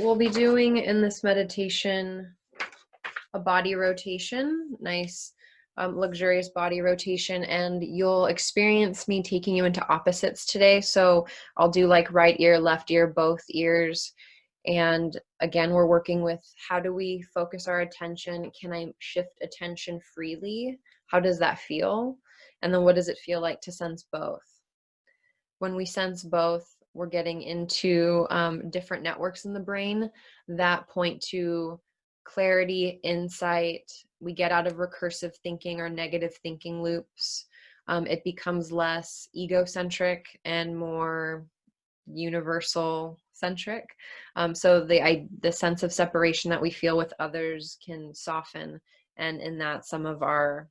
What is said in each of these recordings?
we'll be doing in this meditation a body rotation, nice luxurious body rotation, and you'll experience me taking you into opposites today. So I'll do like right ear, left ear, both ears. And again, we're working with how do we focus our attention? Can I shift attention freely? How does that feel? And then what does it feel like to sense both? When we sense both, we're getting into different networks in the brain that point to clarity, insight. We get out of recursive thinking or negative thinking loops. It becomes less egocentric and more universal centric. So the sense of separation that we feel with others can soften. And in that, some of our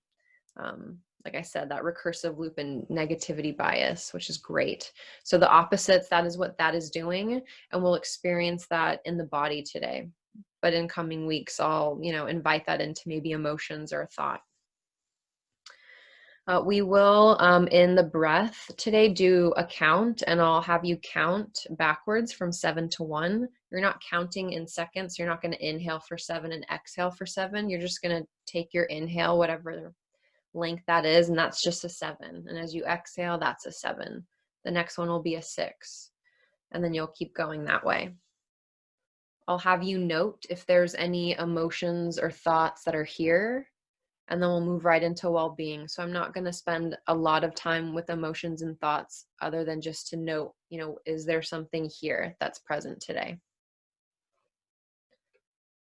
like I said, that recursive loop and negativity bias, which is great. So the opposites, that is what that is doing. And we'll experience that in the body today. But in coming weeks, I'll, invite that into maybe emotions or thought. We will, in the breath today, do a count, and I'll have you count backwards from 7 to 1. You're not counting in seconds. You're not going to inhale for 7 and exhale for 7. You're just going to take your inhale, whatever length that is, and that's just a 7. And as you exhale, that's a 7. The next one will be a 6. And then you'll keep going that way. I'll have you note if there's any emotions or thoughts that are here, and then we'll move right into well-being. So I'm not going to spend a lot of time with emotions and thoughts other than just to note, is there something here that's present today?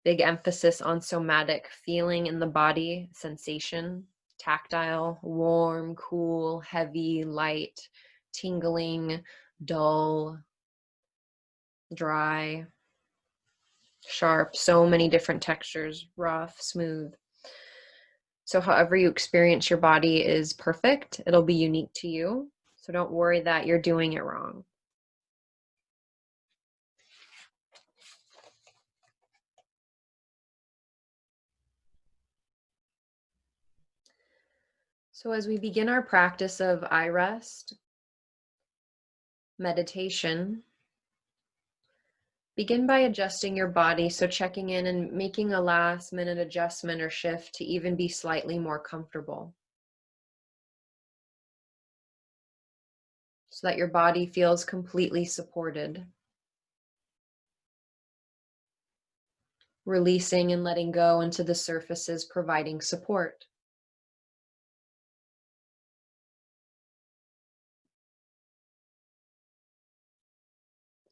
Big emphasis on somatic feeling in the body, sensation. Tactile, warm, cool, heavy, light, tingling, dull, dry, sharp, so many different textures, rough, smooth. So however you experience your body is perfect. It'll be unique to you. So don't worry that you're doing it wrong. So as we begin our practice of eye rest, meditation, begin by adjusting your body, so checking in and making a last minute adjustment or shift to even be slightly more comfortable, so that your body feels completely supported. Releasing and letting go into the surfaces providing support.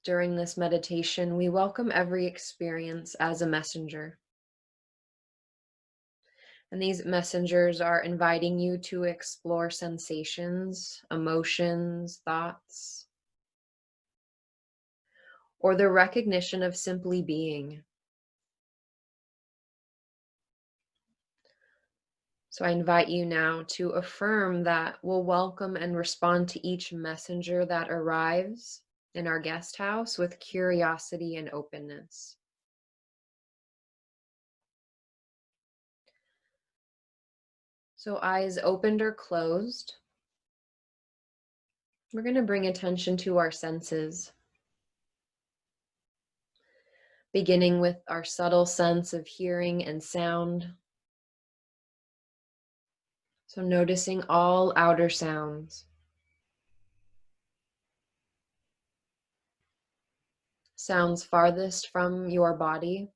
During this meditation, we welcome every experience as a messenger. And these messengers are inviting you to explore sensations, emotions, thoughts, or the recognition of simply being. So I invite you now to affirm that we'll welcome and respond to each messenger that arrives in our guest house with curiosity and openness. So eyes opened or closed. We're going to bring attention to our senses, beginning with our subtle sense of hearing and sound. So noticing all outer sounds. Sounds farthest from your body.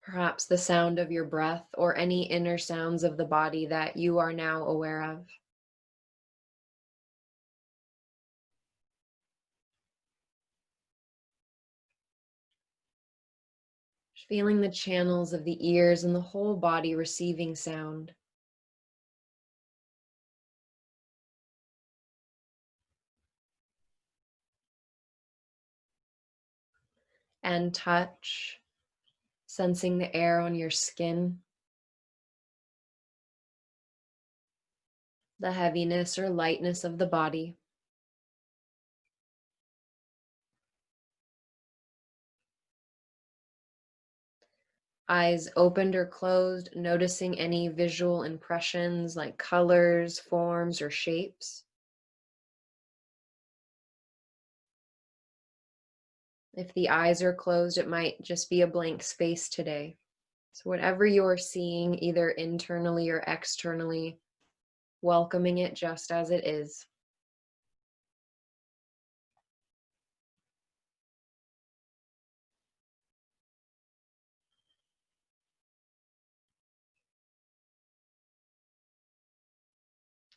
Perhaps the sound of your breath or any inner sounds of the body that you are now aware of. Feeling the channels of the ears and the whole body receiving sound. And touch, sensing the air on your skin, the heaviness or lightness of the body. Eyes opened or closed, noticing any visual impressions like colors, forms, or shapes. If the eyes are closed, it might just be a blank space today. So, whatever you're seeing, either internally or externally, welcoming it just as it is.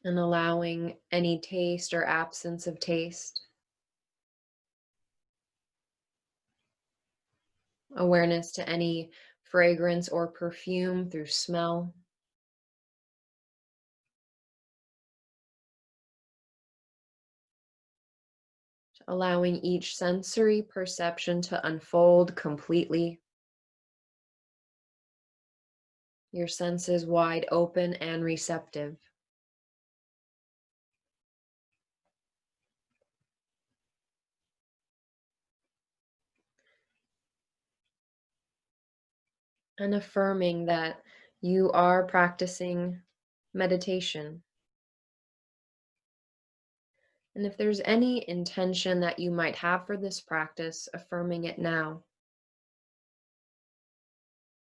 And allowing any taste or absence of taste, awareness to any fragrance or perfume through smell. Allowing each sensory perception to unfold completely. Your senses wide open and receptive. And affirming that you are practicing meditation. And if there's any intention that you might have for this practice, affirming it now.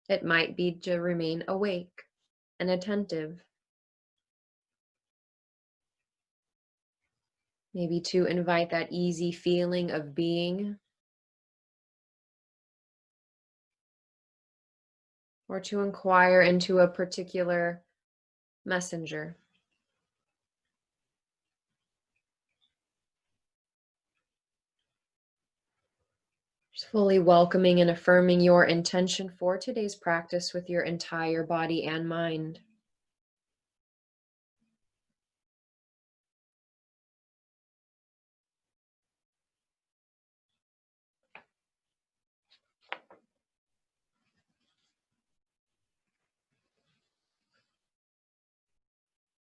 It might be to remain awake and attentive. Maybe to invite that easy feeling of being, or to inquire into a particular messenger. Just fully welcoming and affirming your intention for today's practice with your entire body and mind.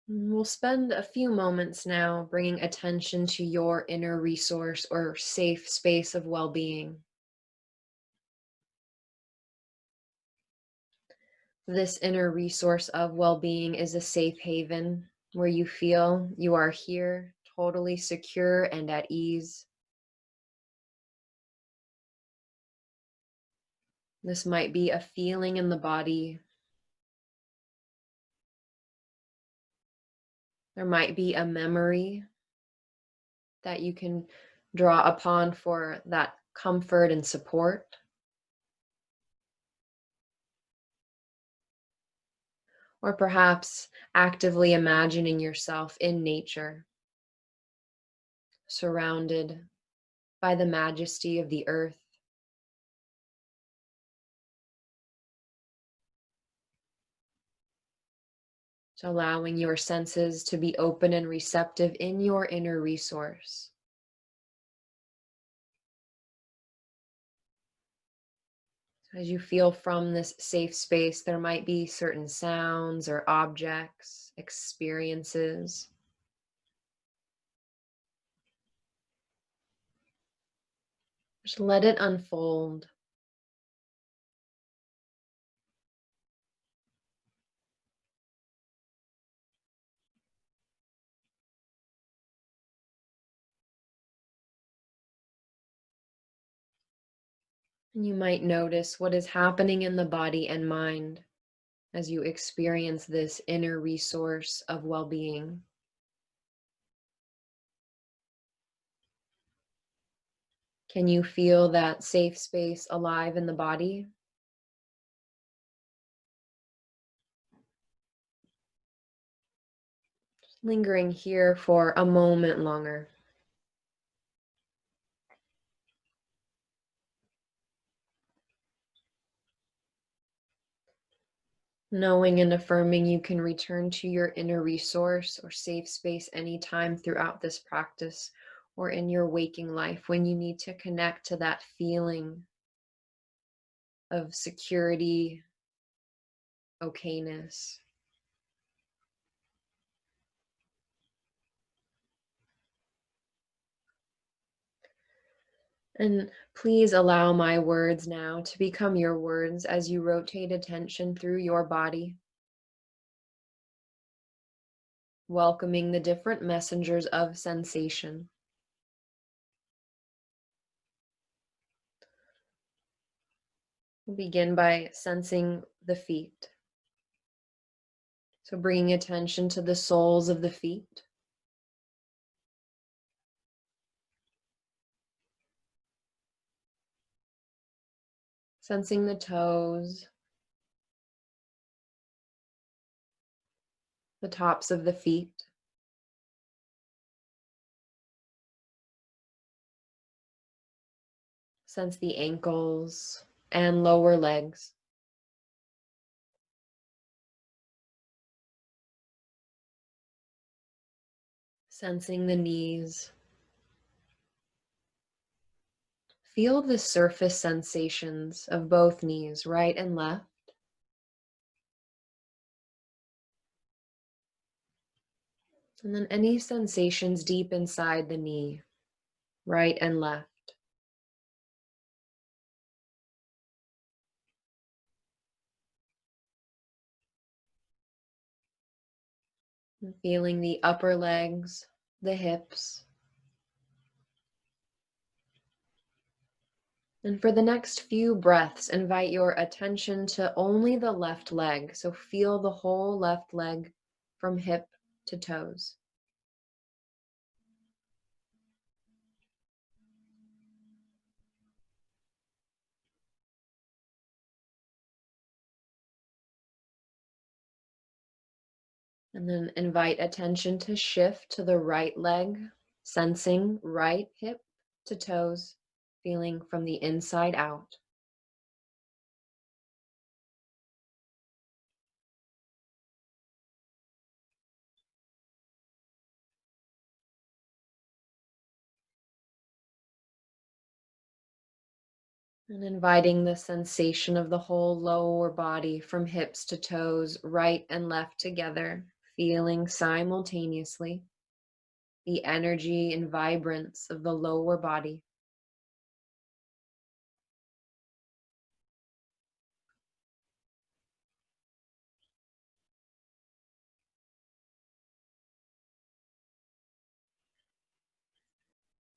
We'll spend a few moments now bringing attention to your inner resource or safe space of well-being. This inner resource of well-being is a safe haven where you feel you are here, totally secure and at ease. This might be a feeling in the body. There might be a memory that you can draw upon for that comfort and support. Or perhaps actively imagining yourself in nature, surrounded by the majesty of the earth. So allowing your senses to be open and receptive in your inner resource. As you feel from this safe space, there might be certain sounds or objects, experiences. Just let it unfold. And you might notice what is happening in the body and mind as you experience this inner resource of well-being. Can you feel that safe space alive in the body? Lingering here for a moment longer. Knowing and affirming you can return to your inner resource or safe space anytime throughout this practice or in your waking life when you need to connect to that feeling of security, okayness. And please allow my words now to become your words as you rotate attention through your body, welcoming the different messengers of sensation. We'll begin by sensing the feet. So bringing attention to the soles of the feet. Sensing the toes, the tops of the feet. Sense the ankles and lower legs. Sensing the knees. Feel the surface sensations of both knees, right and left. And then any sensations deep inside the knee, right and left. And feeling the upper legs, the hips. And for the next few breaths, invite your attention to only the left leg. So feel the whole left leg from hip to toes. And then invite attention to shift to the right leg, sensing right hip to toes, feeling from the inside out. And inviting the sensation of the whole lower body from hips to toes, right and left together, feeling simultaneously the energy and vibrance of the lower body.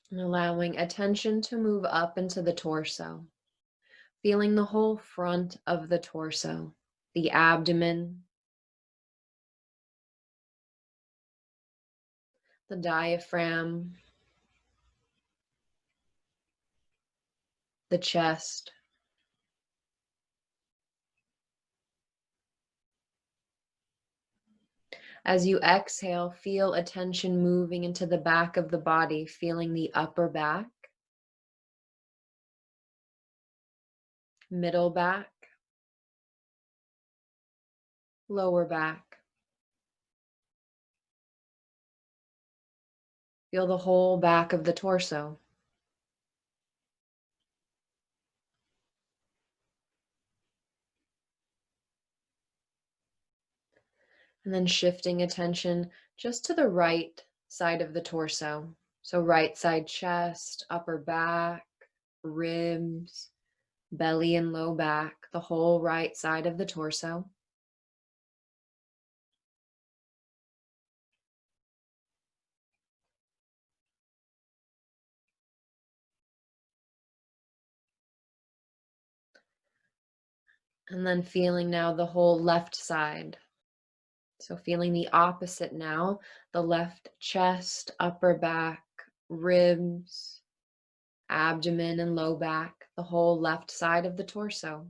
And allowing attention to move up into the torso, feeling the whole front of the torso, the abdomen, the diaphragm, the chest. As you exhale, feel attention moving into the back of the body, feeling the upper back, middle back, lower back. Feel the whole back of the torso. And then shifting attention just to the right side of the torso. So right side chest, upper back, ribs, belly and low back, the whole right side of the torso. And then feeling now the whole left side. So feeling the opposite now, the left chest, upper back, ribs, abdomen and low back, the whole left side of the torso.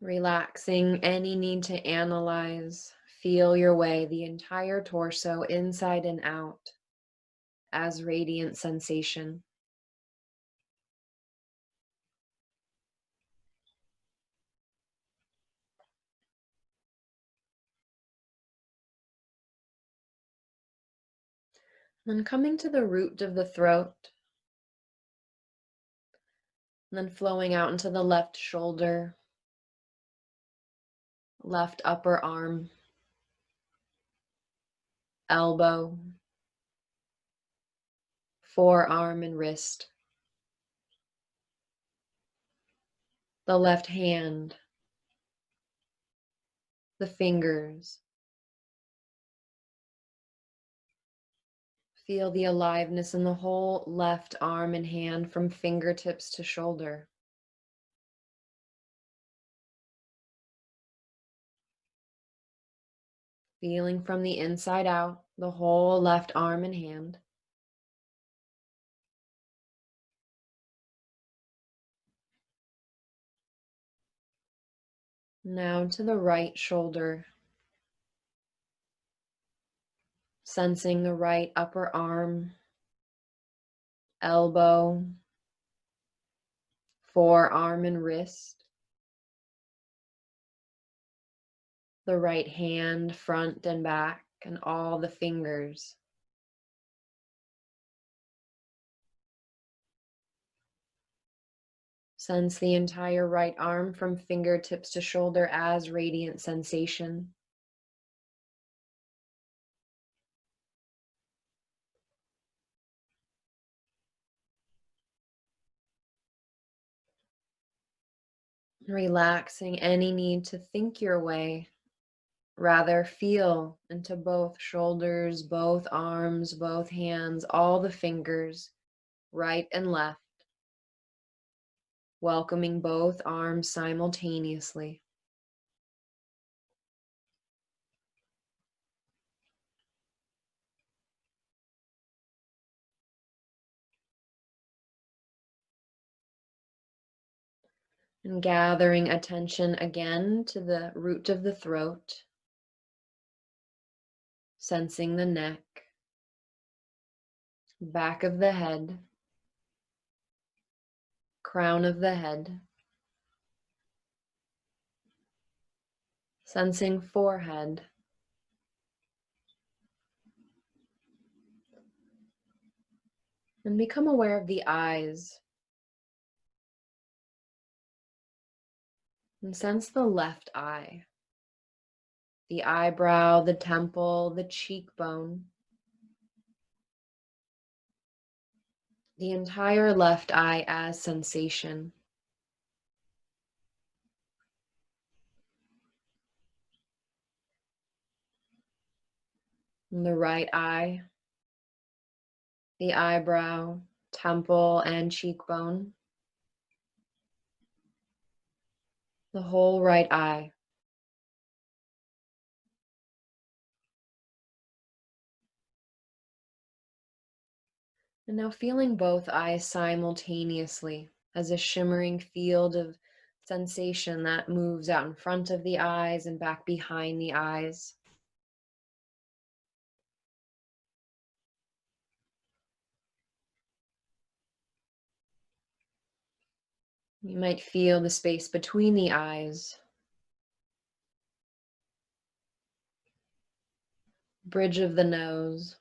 Relaxing any need to analyze, feel your way the entire torso inside and out as radiant sensation. Then coming to the root of the throat, And then flowing out into the left shoulder, left upper arm, elbow, forearm and wrist, the left hand, the fingers. Feel the aliveness in the whole left arm and hand from fingertips to shoulder. Feeling from the inside out, the whole left arm and hand. Now to the right shoulder, sensing the right upper arm, elbow, forearm and wrist, the right hand, front and back, and all the fingers. Sense the entire right arm from fingertips to shoulder as radiant sensation. Relaxing any need to think your way. Rather, feel into both shoulders, both arms, both hands, all the fingers, right and left. Welcoming both arms simultaneously. And gathering attention again to the root of the throat, sensing the neck, back of the head, crown of the head, sensing forehead, and become aware of the eyes. And sense the left eye, the eyebrow, the temple, the cheekbone, the entire left eye as sensation. And the right eye, the eyebrow, temple, and cheekbone, the whole right eye. And now feeling both eyes simultaneously as a shimmering field of sensation that moves out in front of the eyes and back behind the eyes. You might feel the space between the eyes, bridge of the nose,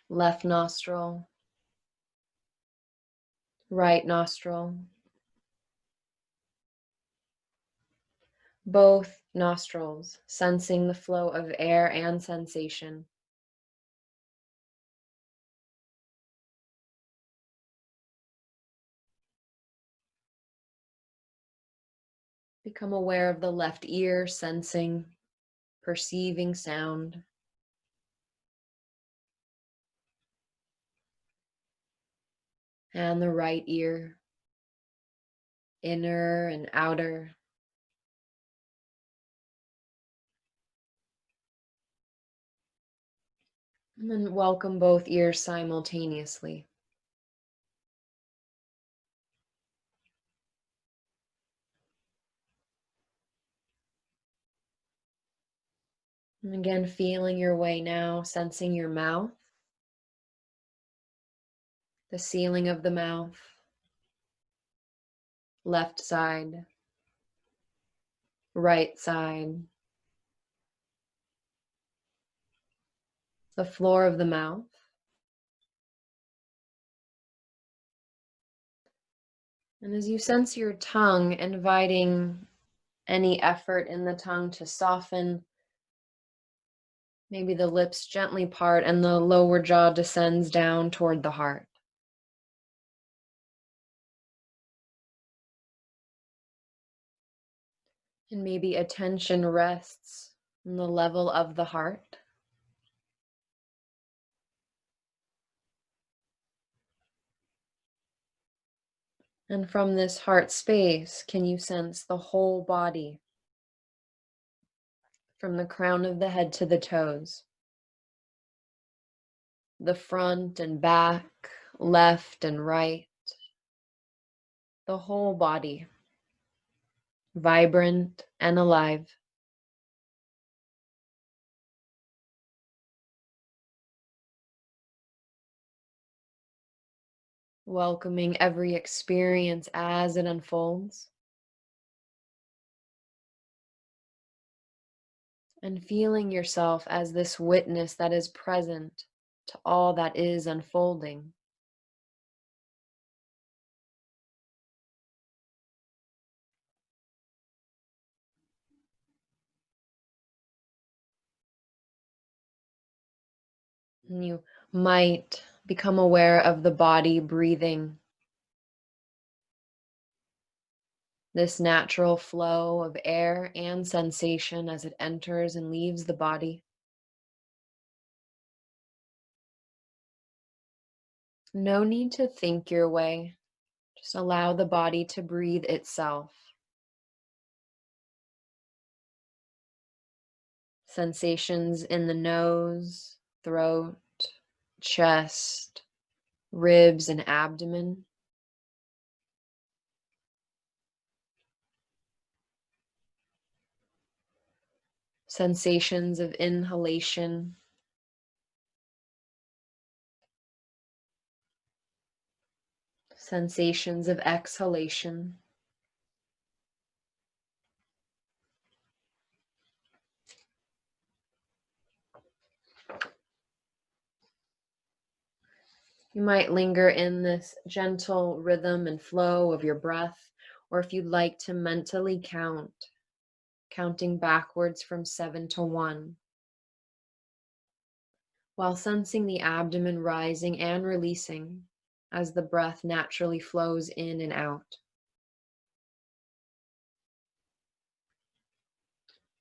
left nostril, right nostril, both nostrils, sensing the flow of air and sensation. Become aware of the left ear, sensing, perceiving sound. And the right ear, inner and outer. And then welcome both ears simultaneously. And again, feeling your way now, sensing your mouth, the ceiling of the mouth, left side, right side, the floor of the mouth, And as you sense your tongue inviting any effort in the tongue to soften, maybe the lips gently part and the lower jaw descends down toward the heart. And maybe attention rests in the level of the heart. And from this heart space, can you sense the whole body, from the crown of the head to the toes, the front and back, left and right, the whole body, vibrant and alive. Welcoming every experience as it unfolds, and feeling yourself as this witness that is present to all that is unfolding. And you might become aware of the body breathing, this natural flow of air and sensation as it enters and leaves the body. No need to think your way. Just allow the body to breathe itself. Sensations in the nose, throat, chest, ribs, and abdomen. Sensations of inhalation, sensations of exhalation. You might linger in this gentle rhythm and flow of your breath, or if you'd like to mentally count, counting backwards from 7 to 1, while sensing the abdomen rising and releasing as the breath naturally flows in and out.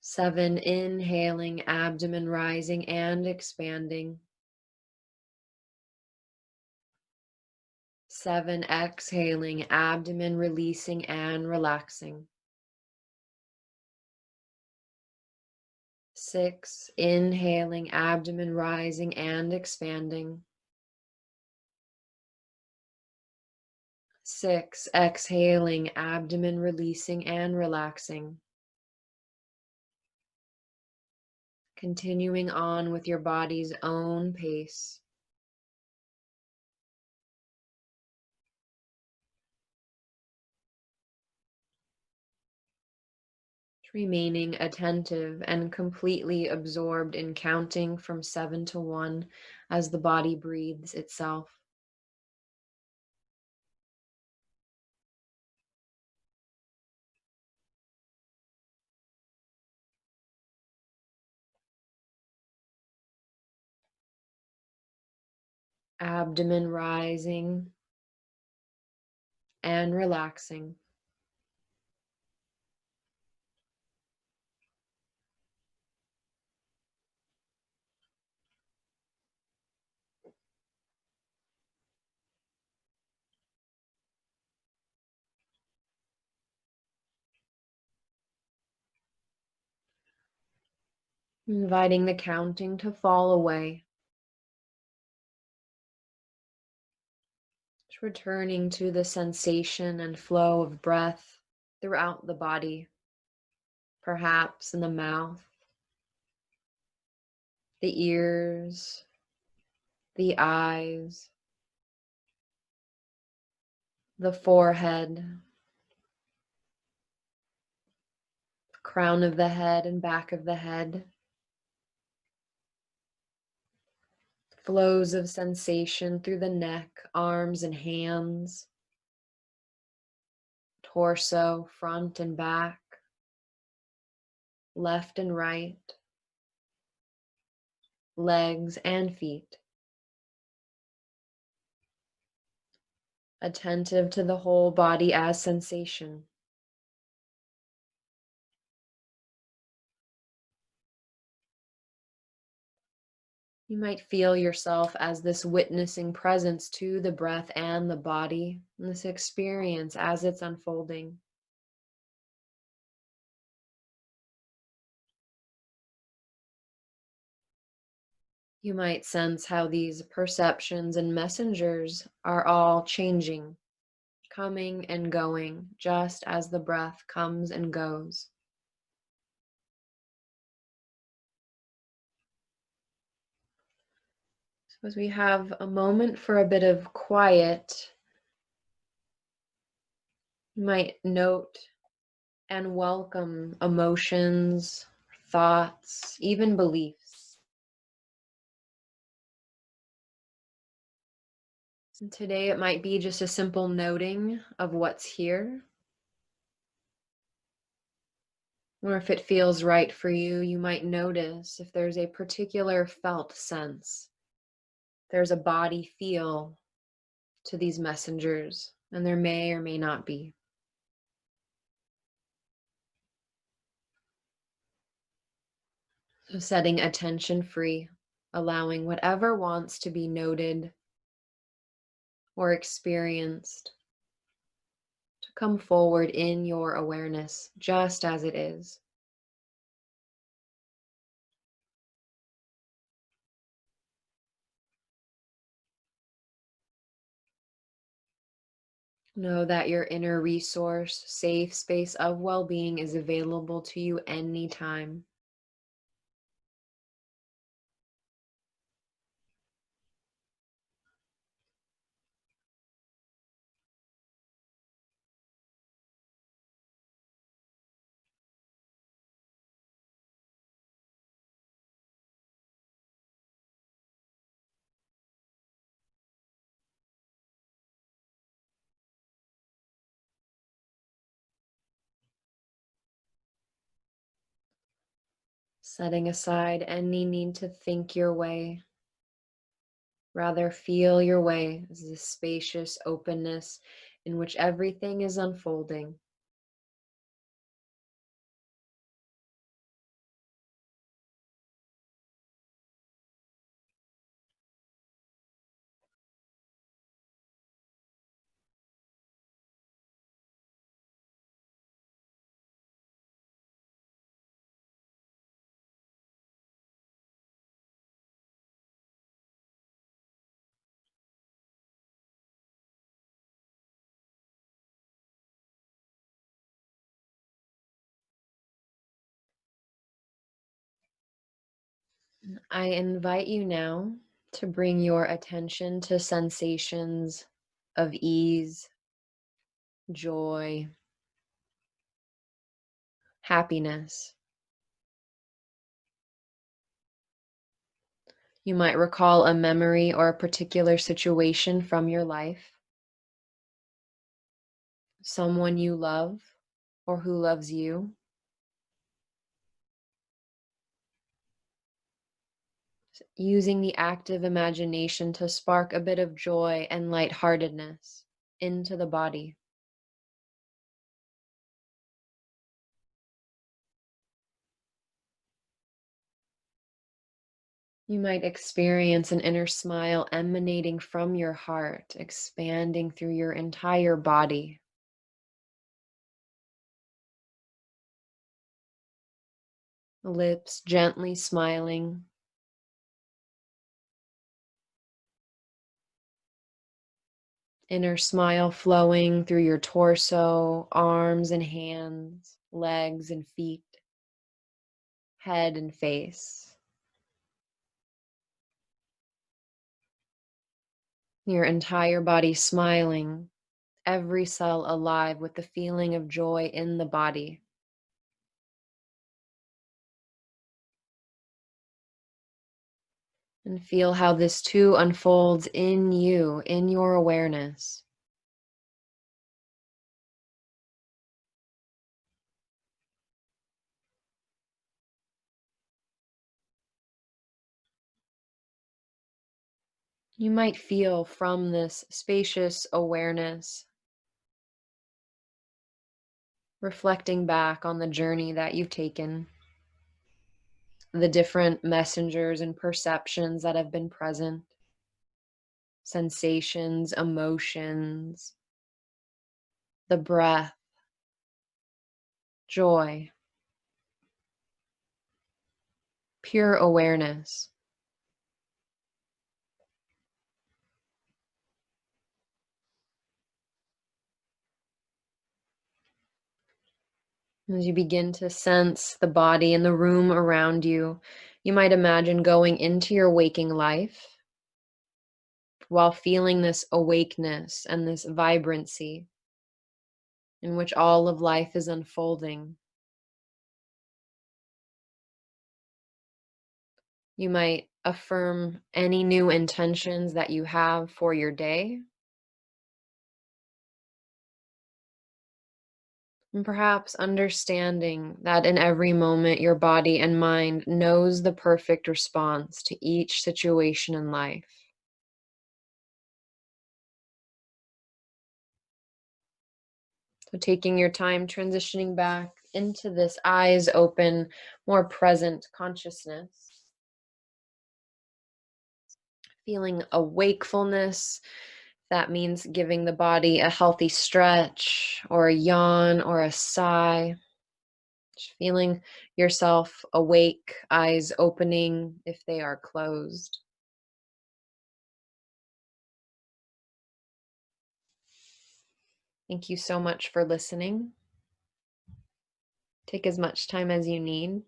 7, inhaling, abdomen rising and expanding. 7, exhaling, abdomen releasing and relaxing. 6, inhaling, abdomen rising and expanding. 6, exhaling, abdomen releasing and relaxing. Continuing on with your body's own pace. Remaining attentive and completely absorbed in counting from 7 to 1 as the body breathes itself. Abdomen rising and relaxing. Inviting the counting to fall away. Just returning to the sensation and flow of breath throughout the body, perhaps in the mouth, the ears, the eyes, the forehead, crown of the head and back of the head. Flows of sensation through the neck, arms, and hands. torso, front and back, left and right, legs and feet. Attentive to the whole body as sensation. You might feel yourself as this witnessing presence to the breath and the body, and this experience as it's unfolding. You might sense how these perceptions and messengers are all changing, coming and going, just as the breath comes and goes. So as we have a moment for a bit of quiet, you might note and welcome emotions, thoughts, even beliefs. And today it might be just a simple noting of what's here. Or if it feels right for you, you might notice if there's a particular felt sense. There's a body feel to these messengers, and there may or may not be. So setting attention free, allowing whatever wants to be noted or experienced to come forward in your awareness, just as it is. Know that your inner resource, safe space of well-being is available to you anytime. Setting aside any need to think your way. Rather, feel your way as this spacious openness in which everything is unfolding. I invite you now to bring your attention to sensations of ease, joy, happiness. You might recall a memory or a particular situation from your life, someone you love or who loves you. Using the active imagination to spark a bit of joy and lightheartedness into the body. You might experience an inner smile emanating from your heart, expanding through your entire body. Lips gently smiling. Inner smile flowing through your torso, arms and hands, legs and feet, head and face. Your entire body smiling, every cell alive with the feeling of joy in the body. And feel how this too unfolds in you, in your awareness. You might feel from this spacious awareness, reflecting back on the journey that you've taken, the different messengers and perceptions that have been present, sensations, emotions, the breath, joy, pure awareness. As you begin to sense the body and the room around you, you might imagine going into your waking life while feeling this awakeness and this vibrancy in which all of life is unfolding. You might affirm any new intentions that you have for your day, and perhaps understanding that in every moment your body and mind knows the perfect response to each situation in life. So taking your time transitioning back into this eyes open, more present consciousness, feeling a wakefulness. That means giving the body a healthy stretch or a yawn or a sigh. Just feeling yourself awake, eyes opening if they are closed. Thank you so much for listening. Take as much time as you need.